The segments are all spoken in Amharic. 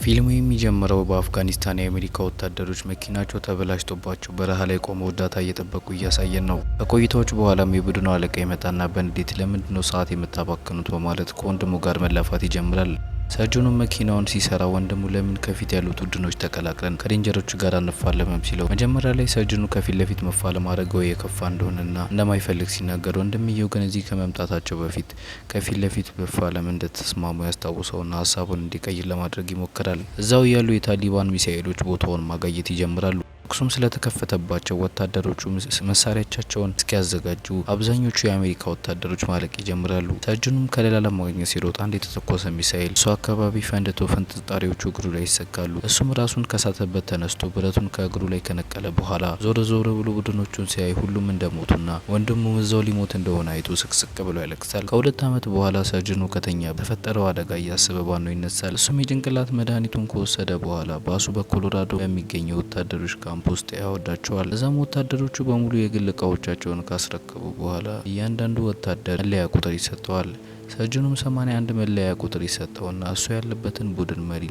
ፊልሙ የሚጀምረው በአፍጋኒስታን የአሜሪካ ወታደሮች መኪናቸው ተበላሽቶባቸው በረሃ ላይ ቆመው እርዳታ እየጠበቁ እያሳየን ነው። ከቆይታዎች በኋላም የቡድኑ አለቃ ይመጣና በንዴት ለምንድነው ሰዓት የምታባክኑት በማለት ከወንድሙ ጋር መላፋት ይጀምራል። ሰርጅኑም መኪናውን ሲሰራ ወንድሙ ለምን ከፊት ያሉት ቡድኖች ተቀላቅለን ከሬንጀሮቹ ጋር አንፋለምም ሲለው መጀመሪያ ላይ ሰርጅኑ ከፊት ለፊት መፋለም አደጋው የከፋ እንደሆነና እንደማይፈልግ ሲናገር ወንድምየው ግን እዚህ ከመምጣታቸው በፊት ከፊት ለፊት መፋለም እንደተስማሙ ያስታውሰውና ሀሳቡን እንዲቀይር ለማድረግ ይሞክራል። እዛው ያሉ የታሊባን ሚሳኤሎች ቦታውን ማጋየት ይጀምራሉ። ተኩሱም ስለተከፈተባቸው ወታደሮቹ መሳሪያዎቻቸውን እስኪያዘጋጁ አብዛኞቹ የአሜሪካ ወታደሮች ማለቅ ይጀምራሉ። ሰርጅኑም ከሌላ ለማግኘት ሲሮጥ አንድ የተተኮሰ ሚሳኤል እሱ አካባቢ ፈንድቶ ፍንጣሪዎቹ እግሩ ላይ ይሰካሉ። እሱም ራሱን ከሳተበት ተነስቶ ብረቱን ከእግሩ ላይ ከነቀለ በኋላ ዞር ብሎ ቡድኖቹን ሲያይ ሁሉም እንደሞቱና ወንድሙ እዛው ሊሞት እንደሆነ አይቶ ስቅስቅ ብሎ ያለቅሳል። ከሁለት ዓመት በኋላ ሰርጅኑ ከተኛ በፈጠረው አደጋ እያሰበ ባኖ ይነሳል። እሱም የጭንቅላት መድኃኒቱን ከወሰደ በኋላ ባሱ በኮሎራዶ በሚገኘው ወታደሮች ካምፕ ውስጥ ያወርዳቸዋል። እዛም ወታደሮቹ በሙሉ የግል እቃዎቻቸውን ካስረከቡ በኋላ እያንዳንዱ ወታደር መለያ ቁጥር ይሰጠዋል። ሰርጅኑም 81 መለያ ቁጥር ይሰጠውና እሱ ያለበትን ቡድን መሪ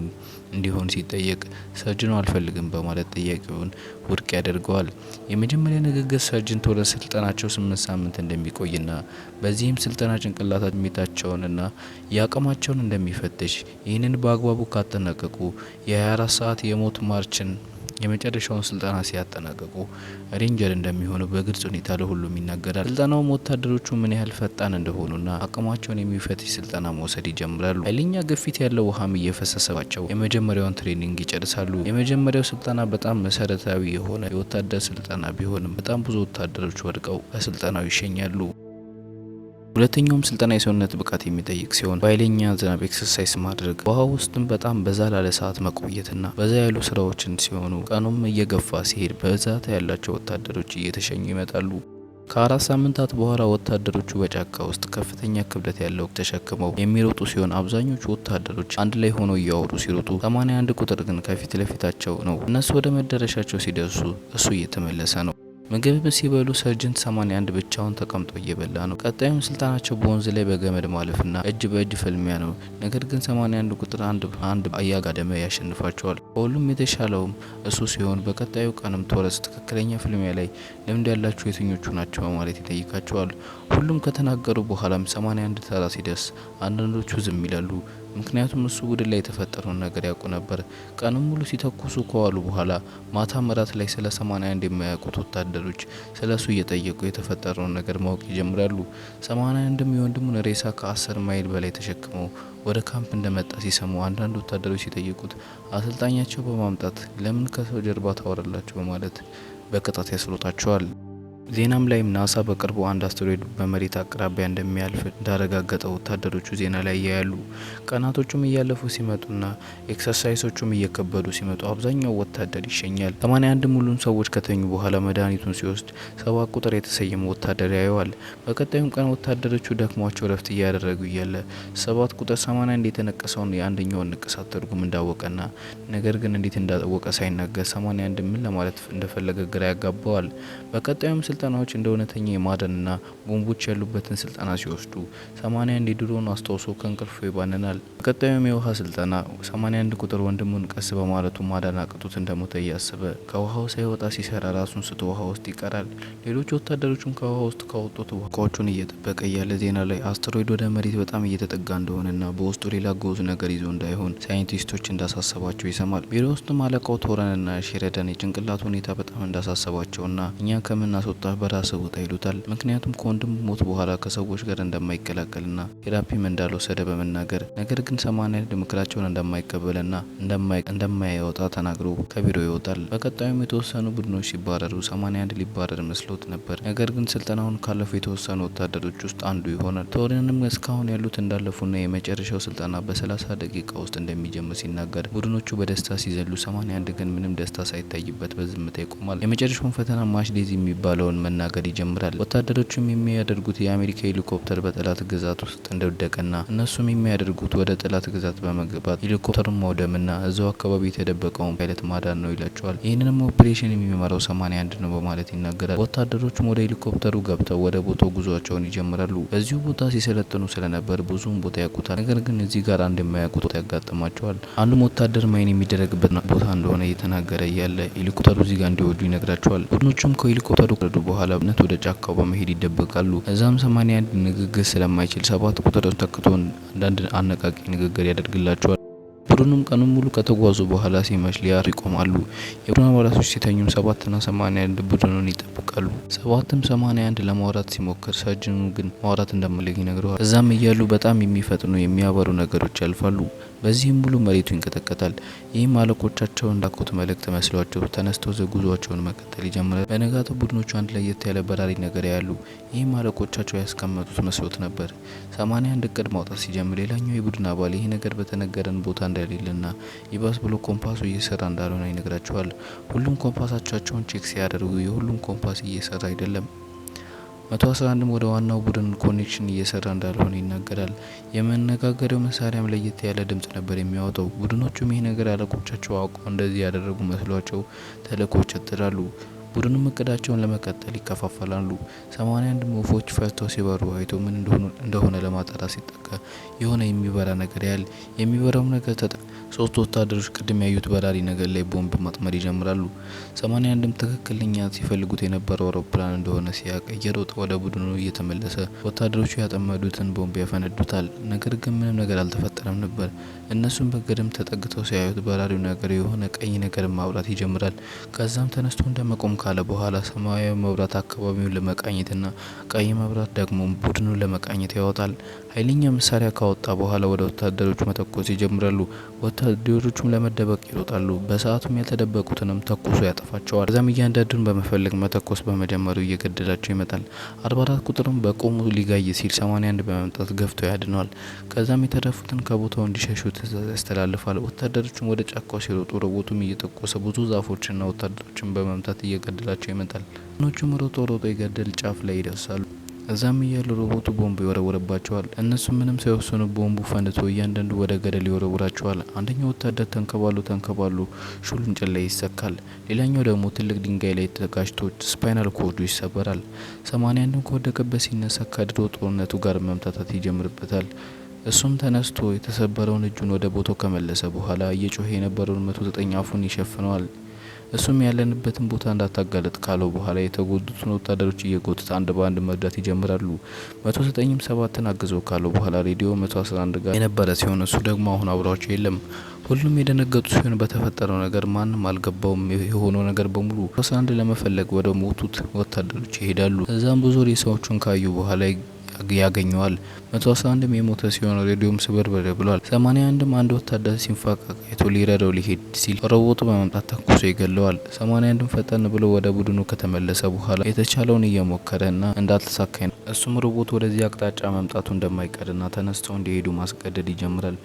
እንዲሆን ሲጠየቅ ሰርጅኑ አልፈልግም በማለት ጥያቄውን ውድቅ ያደርገዋል። የመጀመሪያ ንግግር ሰርጅንት ወደ ስልጠናቸው 8 ሳምንት እንደሚቆይና በዚህም ስልጠና ጭንቅላት ስሜታቸውንና የአቅማቸውን እንደሚፈትሽ ይህንን በአግባቡ ካጠናቀቁ የ24 ሰዓት የሞት ማርችን የመጨረሻውን ስልጠና ሲያጠናቀቁ ሬንጀር እንደሚሆኑ በግልጽ ሁኔታ ለሁሉም ይናገራል። ስልጠናውም ወታደሮቹ ምን ያህል ፈጣን እንደሆኑና አቅማቸውን የሚፈትሽ ስልጠና መውሰድ ይጀምራሉ። ኃይለኛ ግፊት ያለው ውሃም እየፈሰሰባቸው የመጀመሪያውን ትሬኒንግ ይጨርሳሉ። የመጀመሪያው ስልጠና በጣም መሰረታዊ የሆነ የወታደር ስልጠና ቢሆንም በጣም ብዙ ወታደሮች ወድቀው ከስልጠናው ይሸኛሉ። ሁለተኛውም ስልጠና የሰውነት ብቃት የሚጠይቅ ሲሆን በኃይለኛ ዝናብ ኤክሰርሳይዝ ማድረግ፣ በውሃ ውስጥም በጣም በዛ ላለ ሰዓት መቆየትና በዛ ያሉ ስራዎችን ሲሆኑ ቀኑም እየገፋ ሲሄድ በዛት ያላቸው ወታደሮች እየተሸኙ ይመጣሉ። ከ4 ሳምንታት በኋላ ወታደሮቹ በጫካ ውስጥ ከፍተኛ ክብደት ያለው ተሸክመው የሚሮጡ ሲሆን አብዛኞቹ ወታደሮች አንድ ላይ ሆነው እያወሩ ሲሮጡ 81 ቁጥር ግን ከፊት ለፊታቸው ነው። እነሱ ወደ መዳረሻቸው ሲደርሱ እሱ እየተመለሰ ነው። ምግብ ሲበሉ ሰርጅንት 81 ብቻውን ተቀምጦ እየበላ ነው። ቀጣዩም ስልጣናቸው በወንዝ ላይ በገመድ ማለፍና እጅ በእጅ ፍልሚያ ነው። ነገር ግን 81 ቁጥር አንድ እያጋደመ ያሸንፋቸዋል። ከሁሉም የተሻለውም እሱ ሲሆን በቀጣዩ ቀንም ቶረስ ትክክለኛ ፍልሚያ ላይ ልምድ ያላቸው የትኞቹ ናቸው በማለት ይጠይቃቸዋል። ሁሉም ከተናገሩ በኋላም 81 ተራ ሲደርስ አንዳንዶቹ ዝም ይላሉ። ምክንያቱም እሱ ቡድን ላይ የተፈጠረውን ነገር ያውቁ ነበር። ቀኑን ሙሉ ሲተኩሱ ከዋሉ በኋላ ማታ ምራት ላይ ስለ 81 የማያውቁት ወታደሮች ስለ እሱ እየጠየቁ የተፈጠረውን ነገር ማወቅ ይጀምራሉ። 81ም የወንድሙን ሬሳ ከ10 ማይል በላይ ተሸክመው ወደ ካምፕ እንደመጣ ሲሰሙ አንዳንድ ወታደሮች ሲጠይቁት አሰልጣኛቸው በማምጣት ለምን ከሰው ጀርባ ታወራላችሁ በማለት በቅጣት ያስሮጣቸዋል። ዜናም ላይም ናሳ በቅርቡ አንድ አስትሮይድ በመሬት አቅራቢያ እንደሚያልፍ እንዳረጋገጠ ወታደሮቹ ዜና ላይ ያያሉ። ቀናቶቹም እያለፉ ሲመጡና ኤክሰርሳይሶቹም እየከበዱ ሲመጡ አብዛኛው ወታደር ይሸኛል። 81 ሙሉን ሰዎች ከተኙ በኋላ መድኃኒቱን ሲወስድ 7 ቁጥር የተሰየመ ወታደር ያየዋል። በቀጣዩም ቀን ወታደሮቹ ደክሟቸው ረፍት እያደረጉ እያለ 7 ቁጥር 81 የተነቀሰውን የአንደኛውን ንቅሳት ትርጉም እንዳወቀና ነገር ግን እንዴት እንዳወቀ ሳይናገር 81 ምን ለማለት እንደፈለገ ግራ ያጋባዋል። በቀጣዩም ስልጠናዎች እንደ እውነተኛ የማዳንና ቦምቦች ያሉበትን ስልጠና ሲወስዱ 81 የድሮውን አስታውሶ ከእንቅልፉ ይባንናል። በቀጣዩም የውሃ ስልጠና 81 ቁጥር ወንድሙን ቀስ በማለቱ ማዳን አቅቶት እንደሞተ እያሰበ ከውሃው ሳይወጣ ሲሰራ ራሱን ስቶ ውሃ ውስጥ ይቀራል። ሌሎች ወታደሮቹን ከውሃ ውስጥ ካወጡት እቃዎቹን እየጠበቀ ያለ ዜና ላይ አስትሮይድ ወደ መሬት በጣም እየተጠጋ እንደሆነና በውስጡ ሌላ ጎዝ ነገር ይዞ እንዳይሆን ሳይንቲስቶች እንዳሳሰባቸው ይሰማል። ቢሮ ውስጥም አለቃው ቶረንና ሼረደን የጭንቅላት ሁኔታ በጣም እንዳሳሰባቸውና እኛ ከምናስወጣ በራስ ቦታ ይሉታል። ምክንያቱም ከወንድሙ ሞት በኋላ ከሰዎች ጋር እንደማይቀላቀልና ቴራፒም እንዳልወሰደ በመናገር ነገር ግን 81 ምክራቸውን እንደማይቀበልና እንደማይወጣ ተናግሮ ከቢሮ ይወጣል። በቀጣዩም የተወሰኑ ቡድኖች ሲባረሩ 81 ሊባረር መስሎት ነበር። ነገር ግን ስልጠናውን ካለፉ የተወሰኑ ወታደሮች ውስጥ አንዱ ይሆናል። ቶሪንም እስካሁን ያሉት እንዳለፉና የመጨረሻው ስልጠና በ30 ደቂቃ ውስጥ እንደሚጀምር ሲናገር ቡድኖቹ በደስታ ሲዘሉ 81 ግን ምንም ደስታ ሳይታይበት በዝምታ ይቆማል። የመጨረሻውን ፈተና ማሽ ዴዚ የሚባለው የሆነውን መናገር ይጀምራል። ወታደሮቹም የሚያደርጉት የአሜሪካ ሄሊኮፕተር በጠላት ግዛት ውስጥ እንደወደቀና እነሱም የሚያደርጉት ወደ ጠላት ግዛት በመግባት ሄሊኮፕተሩን ማውደምና እዛው አካባቢ የተደበቀውን ፓይለት ማዳን ነው ይላቸዋል። ይህንንም ኦፕሬሽን የሚመራው 81 ነው በማለት ይናገራል። ወታደሮቹም ወደ ሄሊኮፕተሩ ገብተው ወደ ቦታው ጉዟቸውን ይጀምራሉ። በዚሁ ቦታ ሲሰለጥኑ ስለነበር ብዙም ቦታ ያውቁታል። ነገር ግን እዚህ ጋር አንድ የማያውቁት ቦታ ያጋጥማቸዋል። አንዱም ወታደር ማይን የሚደረግበት ቦታ እንደሆነ እየተናገረ እያለ ሄሊኮፕተሩ እዚህ ጋር እንዲወዱ ይነግራቸዋል። ቡድኖቹም ከሄሊኮፕተሩ ከወረዱ በኋላ ወደ ጫካው በመሄድ ይደበቃሉ። እዛም 81 ንግግር ስለማይችል 7 ቁጥርን ተክቶ አንዳንድ አነቃቂ ንግግር ያደርግላቸዋል። ቡድኑም ቀኑን ሙሉ ከተጓዙ በኋላ ሲመሽ ሊያርፉ ይቆማሉ። የቡድኑ አባላቶች ሲተኙም 7 እና 81 ቡድኑን ይጠብቃሉ። 7ም 81 ለማውራት ሲሞክር ሳጅኑ ግን ማውራት እንደማይፈልግ ይነግረዋል። እዛም እያሉ በጣም የሚፈጥኑ የሚያበሩ ነገሮች ያልፋሉ። በዚህም ሙሉ መሬቱ ይንቀጠቀጣል። ይህም አለቆቻቸው እንዳኩት መልእክት መስሏቸው ተነስተው ጉዟቸውን መቀጠል ይጀምራል። በነጋታው ቡድኖቹ አንድ ለየት ያለ በራሪ ነገር ያሉ። ይህም አለቆቻቸው ያስቀመጡት መስሎት ነበር። 81 እቅድ ማውጣት ሲጀምር ሌላኛው የቡድን አባል ይህ ነገር በተነገረን ቦታ እንደሌለና ይባስ ብሎ ኮምፓሱ እየሰራ እንዳልሆነ ይነግራቸዋል። ሁሉም ኮምፓሳቸውን ቼክ ሲያደርጉ የሁሉም ኮምፓስ እየሰራ አይደለም። 111 ወደ ዋናው ቡድን ኮኔክሽን እየሰራ እንዳልሆነ ይናገራል። የመነጋገሪያው መሳሪያም ለየት ያለ ድምጽ ነበር የሚያወጣው። ቡድኖቹም ይህ ነገር አለቆቻቸው አውቀው እንደዚህ ያደረጉ መስሏቸው ተልዕኮዎች ያጥራሉ። ቡድኑም እቅዳቸውን ለመቀጠል ይከፋፈላሉ። 81 ወፎች ፈርተው ሲበሩ አይቶ ምን እንደሆነ ለማጣራት ሲጠጋ የሆነ የሚበራ ነገር ያህል የሚበራው ነገር ሶስት ወታደሮች ቅድም ያዩት በራሪ ነገር ላይ ቦምብ ማጥመድ ይጀምራሉ። 81ም ትክክለኛ ሲፈልጉት የነበረው አውሮፕላን እንደሆነ ሲያውቅ እየሮጠ ወደ ቡድኑ እየተመለሰ ወታደሮቹ ያጠመዱትን ቦምብ ያፈነዱታል። ነገር ግን ምንም ነገር አልተፈጠረም ነበር። እነሱም በገደም ተጠግተው ሲያዩት በራሪው ነገር የሆነ ቀይ ነገር ማብራት ይጀምራል። ከዛም ተነስቶ እንደመቆም ካለ በኋላ ሰማያዊ መብራት አካባቢውን ለመቃኘትና ቀይ መብራት ደግሞ ቡድኑን ለመቃኘት ያወጣል። ኃይለኛ መሳሪያ ካወጣ በኋላ ወደ ወታደሮቹ መተኮስ ይጀምራሉ። ወታደሮቹም ለመደበቅ ይሮጣሉ። በሰዓቱም ያልተደበቁትንም ተኩሶ ያጠፋቸዋል። ከዛም እያንዳንዱን በመፈለግ መተኮስ በመጀመሩ እየገደላቸው ይመጣል። 44 ቁጥርም በቆሙ ሊጋይ ሲል 81 በመምጣት ገፍቶ ያድነዋል። ከዛም የተረፉትን ከቦታው እንዲሸሹ ትዕዛዝ ያስተላልፋል። ወታደሮቹም ወደ ጫካው ሲሮጡ ሮቦቱም እየተኮሰ ብዙ ዛፎችና ወታደሮችን በመምታት እየገደላቸው ይመጣል። ኖቹም ሮጦ የገደል ጫፍ ላይ ይደርሳሉ። እዛም እያሉ ሮቦቱ ቦምብ ይወረውርባቸዋል። እነሱ ምንም ሳይወስኑ ቦምቡ ፈንድቶ እያንዳንዱ ወደ ገደል ይወረውራቸዋል። አንደኛው ወታደር ተንከባሉ ሹል እንጨት ላይ ይሰካል። ሌላኛው ደግሞ ትልቅ ድንጋይ ላይ ተጋጭቶ ስፓይናል ኮርዱ ይሰበራል። 81ም ከወደቀበት ሲነሳ ከድሮ ጦርነቱ ጋር መምታታት ይጀምርበታል። እሱም ተነስቶ የተሰበረውን እጁን ወደ ቦታው ከመለሰ በኋላ እየጮኸ የነበረውን 109 አፉን ይሸፍነዋል። እሱም ያለንበትን ቦታ እንዳታጋለጥ ካለው በኋላ የተጎዱትን ወታደሮች እየጎተተ አንድ በአንድ መርዳት ይጀምራሉ። 109ም 7ን አግዘው ካለው በኋላ ሬዲዮ 111 ጋር የነበረ ሲሆን እሱ ደግሞ አሁን አብሯቸው የለም። ሁሉም የደነገጡ ሲሆን በተፈጠረው ነገር ማንም አልገባውም። የሆነው ነገር በሙሉ 11 ለመፈለግ ወደ ሞቱት ወታደሮች ይሄዳሉ። እዛም ብዙ ሬሳዎቹን ካዩ በኋላ ያገኘዋል። 111ም የሞተ ሲሆን ሬዲዮም ስብርብር ብሏል። 81ም አንድ ወታደር ሲንፋቀቅ አይቶ ሊረዳው ሊሄድ ሲል ሮቦቱ በመምጣት ተኩሶ ይገለዋል። 81ም ፈጠን ብሎ ወደ ቡድኑ ከተመለሰ በኋላ የተቻለውን እየሞከረና እንዳልተሳካኝ እሱም ሮቦቱ ወደዚህ አቅጣጫ መምጣቱ እንደማይቀርና ተነስተው እንዲሄዱ ማስገደድ ይጀምራል።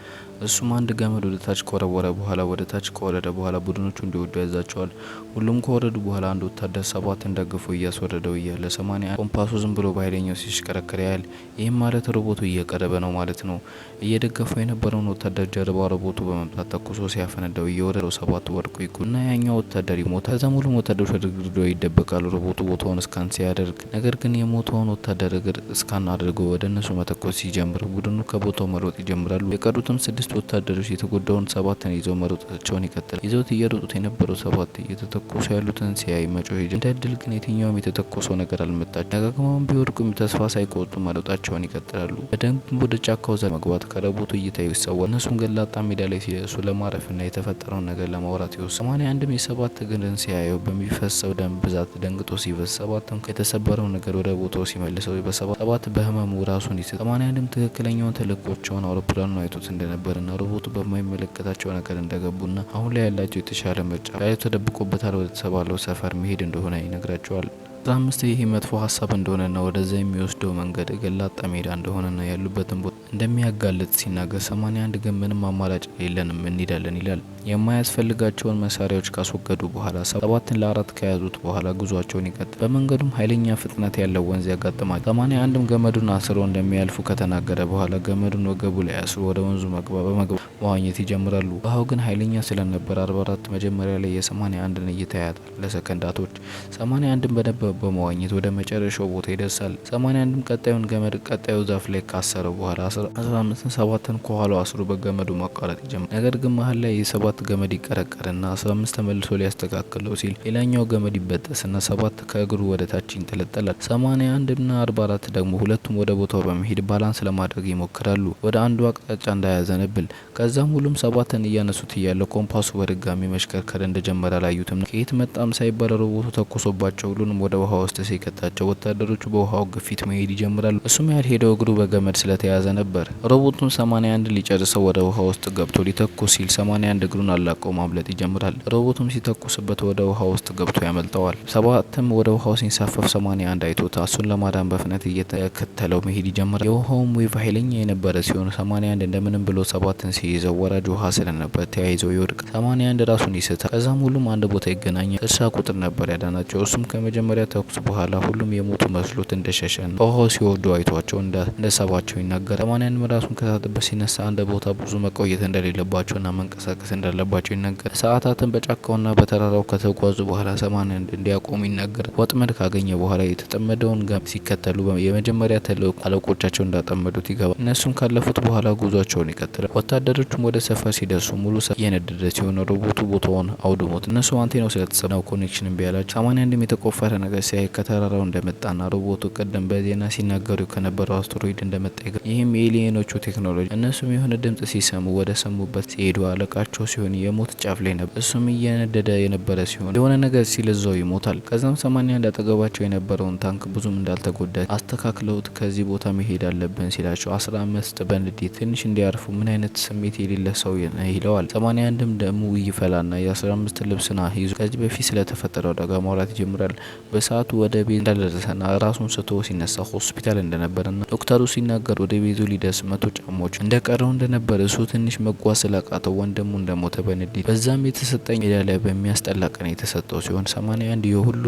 እሱም አንድ ገመድ ወደ ታች ከወረወረ በኋላ ወደ ታች ከወረደ በኋላ ቡድኖቹ እንዲወዱ ያዛቸዋል። ሁሉም ከወረዱ በኋላ አንድ ወታደር 7ን ደግፎ እያስወረደው እያለ 81 ኮምፓሱ ዝም ብሎ በኃይለኛው ሲሽከረከር ያያል። ይህም ማለት ሮቦቱ እየቀረበ ነው ማለት ነው። እየደገፈው የነበረውን ወታደር ጀርባ ሮቦቱ በመምጣት ተኩሶ ሲያፈነዳው እየወረደው 7 ወድቆ ይጎና ያኛው ወታደር ይሞታል። ከዛም ሁሉም ወታደሮች ወደ ግድግዳው ይደበቃሉ። ሮቦቱ ቦታውን እስካን ሲያደርግ ነገር ግን የሞተውን ወታደር እግር እስካን አድርጎ ወደ እነሱ መተኮስ ሲጀምር ቡድኑ ከቦታው መሮጥ ይጀምራሉ። የቀሩትም 6 ወታደሮች የተጎዳውን 7ን ይዘው መሮጣቸውን ይቀጥላል። ይዘውት እየሮጡት የነበረው 7 እየተተኮሱ ያሉትን ሲያይ መጮህ እንደ እድል ግን የትኛውም የተተኮሰው ነገር አልመጣቸው። ደጋግመውም ቢወድቁም ተስፋ ሳይቆርጡ መሮጣቸውን ይቀጥላሉ። በደንብ ወደ ጫካው መግባት ከሮቦቱ እይታ ይሰዋል። እነሱም ገላጣ ሜዳ ላይ ሲደርሱ ለማረፍና የተፈጠረውን ነገር ለማውራት ይወስናሉ። 81ም የ7 እግርን ሲያየው በሚፈሰው ደም ብዛት ደንግጦ ሲበስ 7ም የተሰበረው ነገር ወደ ቦታው ሲመልሰው በ7 በህመሙ ራሱን ይስት 81ም ትክክለኛውን ተልዕኮቸውን አውሮፕላኑን አይቶት እንደነበርና ሮቦቱ በማይመለከታቸው ነገር እንደገቡና አሁን ላይ ያላቸው የተሻለ ምርጫ ላይ ተደብቆበታል ወደ ተባለው ሰፈር መሄድ እንደሆነ ይነግራቸዋል። 15 ይሄ መጥፎ ሀሳብ እንደሆነና ወደዛ የሚወስደው መንገድ ገላጣ ሜዳ እንደሆነና ያሉበትን ቦታ እንደሚያጋልጥ ሲናገር 81 ግን ምንም አማራጭ የለንም እንሄዳለን ይላል። የማያስፈልጋቸውን መሳሪያዎች ካስወገዱ በኋላ 7ን ለ4 ከያዙት በኋላ ጉዟቸውን ይቀጥላል። በመንገዱም ኃይለኛ ፍጥነት ያለው ወንዝ ያጋጥማል። 81ም ገመዱን አስሮ እንደሚያልፉ ከተናገረ በኋላ ገመዱን ወገቡ ላይ አስሮ ወደ ወንዙ በመግባት መዋኘት ይጀምራሉ። ውሃው ግን ኃይለኛ ስለነበር 44 መጀመሪያ ላይ የ81ን እይታ ያጣል ለሰከንዳቶች። 81ን በደንብ በመዋኘት ወደ መጨረሻው ቦታ ይደርሳል። 81ም ቀጣዩን ገመድ ቀጣዩ ዛፍ ላይ ካሰረው በኋላ 15ን 7ን ከኋላው አስሮ በገመዱ ማቋረጥ ይጀምራል። ነገር ግን መሀል ላይ የ7 ገመድ ይቀረቀርና 15 ተመልሶ ሊያስተካክለው ሲል ሌላኛው ገመድ ይበጠስና 7 ከእግሩ ወደ ታች ይንጠለጠላል። 81 እና 44 ደግሞ ሁለቱም ወደ ቦታው በመሄድ ባላንስ ለማድረግ ይሞክራሉ ወደ አንዱ አቅጣጫ እንዳያዘነብል። ከዛም ሁሉም 7ን እያነሱት እያለ ኮምፓሱ በድጋሚ መሽከርከር እንደጀመረ አላዩትም። ከየት መጣም ሳይባል ሮቦቱ ተኩሶባቸው ሁሉንም ወደ ውሃ ውስጥ ሲከታቸው ወታደሮቹ በውሃው ግፊት መሄድ ይጀምራሉ። እሱም ያልሄደው እግሩ በገመድ ስለተያዘ ነበር። ሮቦቱን 81 ሊጨርሰው ወደ ውሃ ውስጥ ገብቶ ሊተኩስ ሲል 81 እግሩን አላቀው ማምለጥ ይጀምራል። ሮቦቱም ሲተኩስበት ወደ ውሃ ውስጥ ገብቶ ያመልጠዋል። 7ም ወደ ውሃው ሲንሳፈፍ 81 አይቶት እሱን ለማዳን በፍጥነት እየተከተለው መሄድ ይጀምራል። የውሃውም ዌቭ ኃይለኛ የነበረ ሲሆን 81 እንደምንም ብሎ 7ን ሲይዘው ወራጅ ውሃ ስለነበር ተያይዘው ይወድቃል። 81 ራሱን ይስታል። ከዛም ሁሉም አንድ ቦታ ይገናኛል። 60 ቁጥር ነበር ያዳናቸው። እሱም ከመጀመሪያ ተኩስ በኋላ ሁሉም የሞቱ መስሎት እንደሸሸ ነው። ከውሃው ሲወርዱ አይቷቸው እንደሰባቸው ይናገራል። 81 ራሱን ከሳተበት ሲነሳ አንድ ቦታ ብዙ መቆየት እንደሌለባቸውና መንቀሳቀስ እንዳለባቸው ይናገራል። ሰዓታትን በጫካውና በተራራው ከተጓዙ በኋላ 81 እንዲያቆሙ ይናገራል። ወጥመድ ካገኘ በኋላ የተጠመደውን ገመድ ሲከተሉ የመጀመሪያ ተልእኮ አለቆቻቸው እንዳጠመዱት ይገባል። እነሱም ካለፉት በኋላ ጉዟቸውን ይቀጥላል። ወታደሮቹም ወደ ሰፈር ሲደርሱ ሙሉ ሰፈር እየነደደ ሲሆን ሮቦቱ ቦታውን አውድሞት እነሱ አንቴናው ስለተሰናው ኮኔክሽን ቢያላቸው 81 የተቆፈረ ነገር ሲያይ ከተራራው እንደመጣና ሮቦቱ ቀደም በዜና ሲናገሩ ከነበረው አስትሮይድ እንደመጣ ይህም የኤሊየኖቹ ቴክኖሎጂ እነሱም የሆነ ድምጽ ሲሰሙ ወደ ሰሙበት ሲሄዱ አለቃቸው ሲሆን የሞት ጫፍ ላይ ነበር። እሱም እየነደደ የነበረ ሲሆን የሆነ ነገር ሲል እዛው ይሞታል። ከዛም 81 አጠገባቸው የነበረውን ታንክ ብዙም እንዳልተጎዳ አስተካክለውት ከዚህ ቦታ መሄድ አለብን ሲላቸው 15 በንዴት ትንሽ እንዲያርፉ ምን አይነት ስሜት የሌለ ሰው ይለዋል። 81ም ደሙ ይፈላና የ15 ልብስና ይዞ ከዚህ በፊት ስለተፈጠረው አደጋ ማውራት ይጀምራል። በሰዓቱ ወደ ቤት እንዳልደረሰና ራሱን ስቶ ሲነሳ ሆስፒታል እንደነበረና ዶክተሩ ሲናገር ወደ ቤቱ ሊደርስ 100 ጫማዎች እንደቀረው እንደነበር እሱ ትንሽ መጓዝ ስላቃተው ወንድሙ እንደሞተ በንዴት በዛም የተሰጠኝ ሜዳሊያ በሚያስጠላ ቀን የተሰጠው ሲሆን 81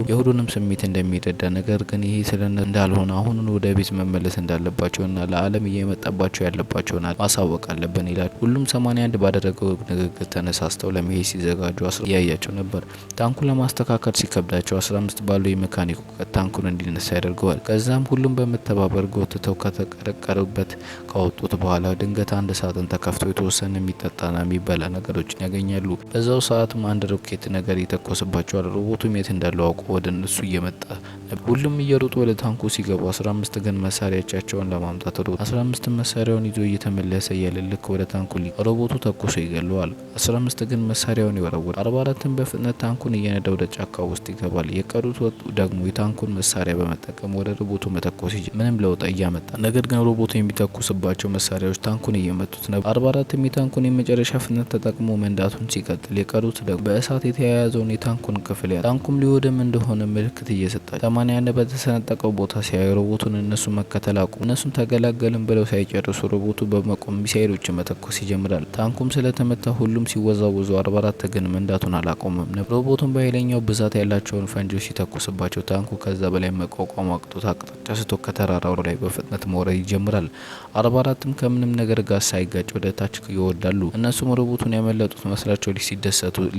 የሁሉንም ስሜት እንደሚረዳ ነገር ግን ይሄ ስለነ እንዳልሆነ አሁኑን ወደ ቤት መመለስ እንዳለባቸውና ለዓለም እየመጣባቸው ያለባቸውን ማሳወቅ አለብን ይላል። ሁሉም 81 ባደረገው ንግግር ተነሳስተው ለመሄድ ሲዘጋጁ እያያቸው ነበር። ታንኩን ለማስተካከል ሲከብዳቸው 15 ባለው የሜካኒኩ ታንኩን እንዲነሳ ያደርገዋል። ከዛም ሁሉም በመተባበር ጎትተው ከተቀረቀሩበት ካወጡት በኋላ ድንገት አንድ ሳጥን ተከፍቶ የተወሰነ የሚጠጣና የሚበላ ነገሮችን ያገኛሉ። በዛው ሰዓትም አንድ ሮኬት ነገር ይተኮስባቸዋል። ሮቦቱም የት እንዳለው አውቆ ወደ እነሱ እየመጣ ሁሉም እየሮጡ ወደ ታንኩ ሲገቡ 15 ግን መሳሪያዎቻቸውን ለማምጣት ሮጡ። 15 መሳሪያውን ይዞ እየተመለሰ እያለ ልክ ወደ ታንኩ ሮቦቱ ተኩሶ ይገለዋል። 15 ግን መሳሪያውን ይወረውራል። 44ን በፍጥነት ታንኩን እየነዳ ወደ ጫካው ውስጥ ይገባል። የቀሩት ደግሞ የታንኩን መሳሪያ በመጠቀም ወደ ሮቦቱ መተኮስ ምንም ለውጥ እያመጣ ነገር ግን ሮቦቱ የሚተኩስባቸው መሳሪያዎች ታንኩን እየመቱት ነበር። 44ም የታንኩን የመጨረሻ ፍጥነት ተጠቅሞ መንዳቱን ሲቀጥል የቀሩት ደግሞ በእሳት የተያያዘውን የታንኩን ክፍል ታንኩም ሊወድም እንደሆነ ምልክት እየሰጣቸው 81 በተሰነጠቀው ቦታ ሲያዩ ሮቦቱን እነሱ መከተል አቁሙ። እነሱን ተገላገልን ብለው ሳይጨርሱ ሮቦቱ በመቆም ሚሳኤሎችን መተኮስ ይጀምራል። ታንኩም ስለተመታ ሁሉም ሲወዛወዙ 44 ግን መንዳቱን አላቆመም ነበር። ሮቦቱን በኃይለኛው ብዛት ያላቸውን ፈንጂዎች ሲተኩስባቸው ታንኩ ከዛ በላይ መቋቋም አቅቶት አቅጣጫ ስቶ ከተራራው ላይ በፍጥነት መውረድ ይጀምራል። 44ም ከምንም ነገር ጋር ሳይጋጭ ወደ ታች ይወርዳሉ። እነሱም ሮቦቱን ያመለጡት መስላቸው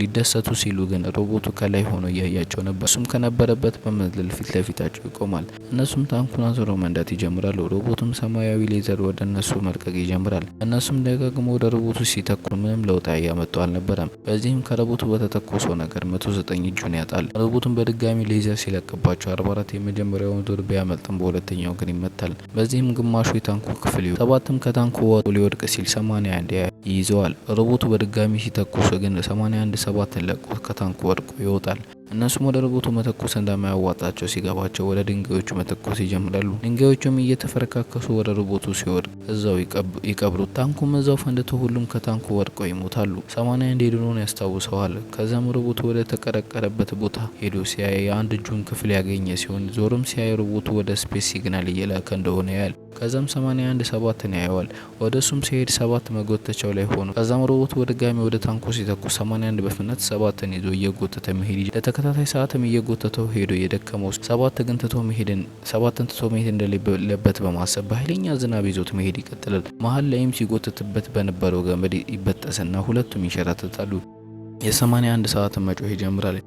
ሊደሰቱ ሲሉ ግን ሮቦቱ ከላይ ሆኖ እያያቸው ነበር። እሱም ከነበረበት በመዝለል ፊት ለፊታቸው ይቆማል። እነሱም ታንኩን አዙረው መንዳት ይጀምራሉ። ሮቦቱም ሰማያዊ ሌዘር ወደ እነሱ መልቀቅ ይጀምራል። እነሱም ደጋግሞ ወደ ሮቦቱ ሲተኩሩ ምንም ለውጥ ያመጡ አልነበረም። በዚህም ከሮቦቱ በተተኮሰው ነገር 109 እጁን ያጣል። ሮቦቱን በድጋሚ ሌዘር ሲለቅባቸው 44 የመጀመሪያውን ዙር ቢያመልጥም በሁለተኛው ግን ይመታል። በዚህም ግማሹ የታንኩ ክፍል 7ም ከታንኩ ወጡ ሊወድቅ ሲል 81 ይይዘዋል። ሮቦቱ በድጋሚ ሲተኩስ ግን 81 7ን ለቆ ከታንኩ ወድቆ ይወጣል። እነሱም ወደ ሮቦቱ መተኮስ እንደማያዋጣቸው ሲገባቸው ወደ ድንጋዮቹ መተኮስ ይጀምራሉ። ድንጋዮቹም እየተፈረካከሱ ወደ ሮቦቱ ሲወድቅ እዛው ይቀብሩት። ታንኩም እዛው ፈንድቶ ሁሉም ከታንኩ ወድቀው ይሞታሉ። 81 ሄድኖን ያስታውሰዋል። ከዛም ሮቦቱ ወደ ተቀረቀረበት ቦታ ሄዶ ሲያይ የአንድ እጁን ክፍል ያገኘ ሲሆን ዞርም ሲያይ ሮቦቱ ወደ ስፔስ ሲግናል እየላከ እንደሆነ ያያል። ከዛም 81 7ን ያየዋል። ወደ እሱም ሲሄድ 7 መጎተቻው ላይ ሆኖ ከዛም ሮቦቱ በድጋሚ ወደ ታንኩ ሲተኩስ 81 በፍጥነት 7ን ይዞ እየጎተተ መሄድ ለተከታታይ ሰዓትም እየጎተተው ሄዶ የደከመው 7ን ትቶ መሄድ እንደሌለበት በማሰብ በኃይለኛ ዝናብ ይዞት መሄድ ይቀጥላል። መሀል ላይም ሲጎትትበት በነበረው ገመድ ይበጠስና ሁለቱም ይንሸራተታሉ። የ81 ሰዓትን መጮህ ይጀምራል።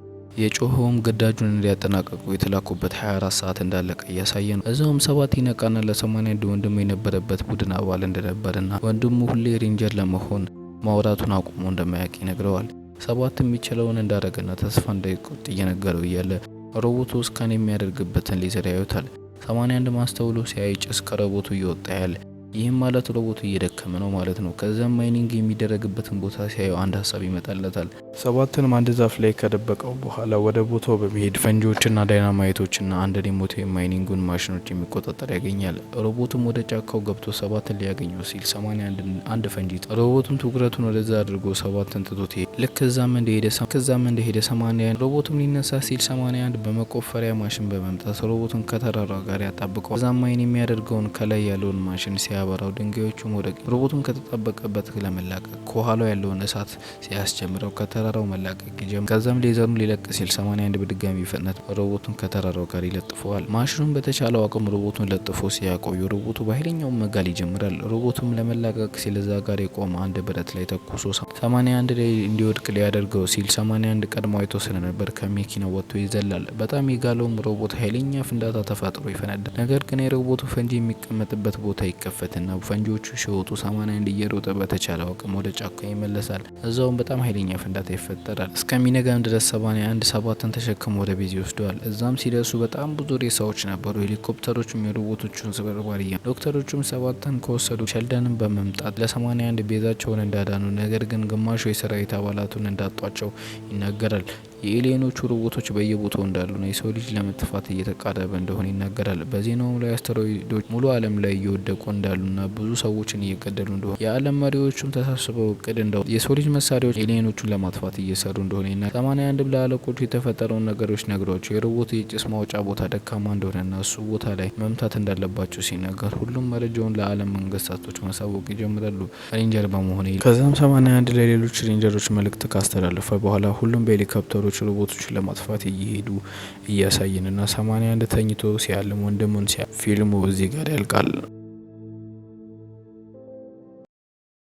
የጮኸውም ግዳጁን እንዲያጠናቀቁ የተላኩበት 24 ሰዓት እንዳለቀ እያሳየ ነው። እዛውም 7 ይነቃና ለ81 ወንድሙ የነበረበት ቡድን አባል እንደነበርና ወንድሙ ሁሌ ሬንጀር ለመሆን ማውራቱን አቁሞ እንደማያውቅ ይነግረዋል። 7 የሚችለውን እንዳረገና ተስፋ እንዳይቆርጥ እየነገረው እያለ ሮቦቱ ስካን የሚያደርግበትን ሌዘር ያዩታል። 81 ማስተውሎ ሲያይ ጭስ ከሮቦቱ እየወጣ ያለ ይህም ማለት ሮቦቱ እየደከመ ነው ማለት ነው። ከዛም ማይኒንግ የሚደረግበትን ቦታ ሲያየው አንድ ሀሳብ ይመጣለታል። 7ንም አንድ ዛፍ ላይ ከደበቀው በኋላ ወደ ቦታው በመሄድ ፈንጂዎችና ዳይናማይቶችና አንድ ሪሞት የማይኒንጉን ማሽኖች የሚቆጣጠር ያገኛል። ሮቦቱም ወደ ጫካው ገብቶ 7ን ሊያገኘው ሲል 81 አንድ ፈንጂ ሮቦቱም ትኩረቱን ወደዛ አድርጎ 7ን ትቶት ልክ እዛም እንደሄደ 81 ሮቦቱም ሊነሳ ሲል 81 በመቆፈሪያ ማሽን በመምጣት ሮቦቱን ከተራራ ጋር ያጣብቀዋል። እዛም ማይን የሚያደርገውን ከላይ ያለውን ማሽን ሲያበራው ድንጋዮቹ መውደቅ ሮቦቱን ከተጣበቀበት ለመላቀቅ ከኋላው ያለውን እሳት ሲያስጀምረው ከተራራው መላቀቅ ይጀምራል። ከዛም ሌዘሩን ሊለቅ ሲል 81 በድጋሚ ፍጥነት ሮቦቱን ከተራራው ጋር ይለጥፈዋል። ማሽኑን በተቻለው አቅም ሮቦቱን ለጥፎ ሲያቆዩ ሮቦቱ በኃይለኛው መጋል ይጀምራል። ሮቦቱም ለመላቀቅ ሲል እዛ ጋር የቆመ አንድ ብረት ላይ ተኩሶ 81 ላይ እንዲወድቅ ሊያደርገው ሲል 81 ቀድሞ አይቶ ስለነበር ከመኪናው ወጥቶ ይዘላል። በጣም የጋለውም ሮቦት ኃይለኛ ፍንዳታ ተፈጥሮ ይፈነዳል። ነገር ግን የሮቦቱ ፈንጂ የሚቀመጥበት ቦታ ይከፈትና ፈንጂዎቹ ሲወጡ 81 እየሮጠ በተቻለው አቅም ወደ ጫካ ይመለሳል። እዛውም በጣም ኃይለኛ ፍንዳታ ይፈጠራል። እስከሚነጋም ድረስ 81 7ን ተሸክሞ ወደ ቤዝ ይወስደዋል። እዛም ሲደርሱ በጣም ብዙ ሬሳዎች ነበሩ። ሄሊኮፕተሮችም የሮቦቶቹን ስብርባሪ ዶክተሮቹም 7ን ከወሰዱ ሸልደንን በመምጣት ለ81 ቤዛቸውን እንዳዳኑ ነገር ግን ግማሹ የሰራዊት አባላቱን እንዳጧቸው ይናገራል። የኤሊየኖቹ ሮቦቶች በየቦታው እንዳሉና የሰው ልጅ ለመጥፋት እየተቃረበ እንደሆነ ይናገራል። በዜናውም ላይ አስተሮይዶች ሙሉ ዓለም ላይ እየወደቁ እንዳሉና ብዙ ሰዎችን እየገደሉ እንደሆነ የዓለም መሪዎቹም ተሳስበው እቅድ እንደው የሰው ልጅ መሳሪያዎች ኤሊየኖቹን ለማጥፋት እየሰሩ እንደሆነ ይናገራል። 81 ለአለቆቹ የተፈጠረውን ነገሮች ነግሯቸው የሮቦቱ የጭስ ማውጫ ቦታ ደካማ እንደሆነና እሱ ቦታ ላይ መምታት እንዳለባቸው ሲናገር ሁሉም መረጃውን ለዓለም መንግስታቶች ማሳወቅ ይጀምራሉ ሬንጀር በመሆን ከዛም 81 ለሌሎች ሬንጀሮች መልእክት ካስተላለፈ በኋላ ሁሉም በሄሊኮፕተሮች ሮቦቶችን ለማጥፋት እየሄዱ እያሳየንና 81 ተኝቶ ሲያልም ወንድሙን ፊልሙ እዚህ ጋር ያልቃል።